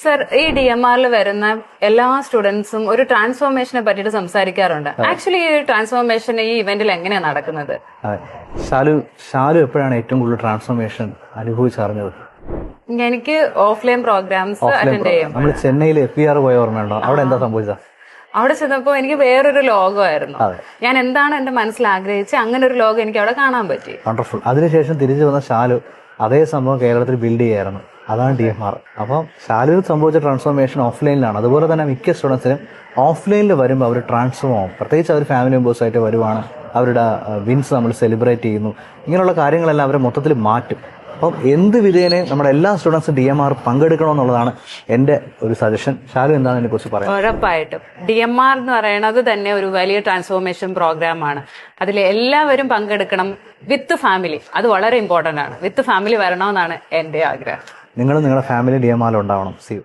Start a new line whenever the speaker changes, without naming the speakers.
Sir, ഈ DMR വരുന്ന എല്ലാ സ്റ്റുഡൻസും ഒരു ട്രാൻസ്ഫോർമേഷനെ പറ്റിയിട്ട് സംസാരിക്കാറുണ്ട്. ആക്ച്വലി ഈ ട്രാൻസ്ഫോർമേഷൻ ഈ ഇവന്റിൽ എങ്ങനെയാണ് നടക്കുന്നത്?
ഷാലു എപ്പോഴാണ് ഏറ്റവും കൂടുതൽ ട്രാൻസ്ഫോർമേഷൻ അനുഭവിച്ചറിഞ്ഞത്?
എനിക്ക് ഓഫ്ലൈൻ പ്രോഗ്രാംസ് അറ്റൻഡ് ചെയ്യും.
നമ്മൾ ചെന്നൈയിൽ FER പോയ ഓർമ്മയുണ്ടോ? അവിടെ എന്താ സംഭവിച്ചത്?
അവിടെ ചെന്നപ്പോ എനിക്ക് വേറൊരു ലോകമായിരുന്നു. ഞാൻ എന്താണ് എന്റെ മനസ്സിൽ ആഗ്രഹിച്ചത്, അങ്ങനെ ഒരു ലോകം എനിക്ക് അവിടെ കാണാൻ പറ്റി.
വണ്ടർഫുൾ. അതിനുശേഷം തിരിച്ചു വന്ന ഷാലു അതേ സംഭവം കേരളത്തിൽ ബിൽഡ് ചെയ്യായിരുന്നു. അതാണ് DMR. അപ്പം ഷാലുവിൽ സംഭവിച്ച ട്രാൻസ്ഫോർമേഷൻ ഓഫ്ലൈനിലാണ്. അതുപോലെ തന്നെ മിക്ക സ്റ്റുഡൻസിനും ഓഫ്ലൈനിൽ വരുമ്പോൾ അവർ ട്രാൻസ്ഫോം ആവും. പ്രത്യേകിച്ച് അവർ ഫാമിലി മെമ്പേഴ്സായിട്ട് വരുവാണ്, അവരുടെ വിൻസ് നമ്മൾ സെലിബ്രേറ്റ് ചെയ്യുന്നു. ഇങ്ങനെയുള്ള കാര്യങ്ങളെല്ലാം അവരെ മൊത്തത്തിൽ മാറ്റും. അപ്പം എന്ത് വിധേനയും നമ്മുടെ എല്ലാ സ്റ്റുഡൻസും DMR പങ്കെടുക്കണമെന്നുള്ളതാണ് എൻ്റെ ഒരു സജഷൻ. ഷാലു എന്താണ് ഇതിനെക്കുറിച്ച് പറയാം?
ഉറപ്പായിട്ടും DMR എന്ന് പറയുന്നത് തന്നെ ഒരു വലിയ ട്രാൻസ്ഫോർമേഷൻ പ്രോഗ്രാമാണ്. അതിൽ എല്ലാവരും പങ്കെടുക്കണം, വിത്ത് ഫാമിലി. അത് വളരെ ഇമ്പോർട്ടൻ്റ് ആണ്. വിത്ത് ഫാമിലി വരണമെന്നാണ് എൻ്റെ ആഗ്രഹം.
നിങ്ങളും നിങ്ങളുടെ ഫാമിലി DMR ഉണ്ടാവണം. See U.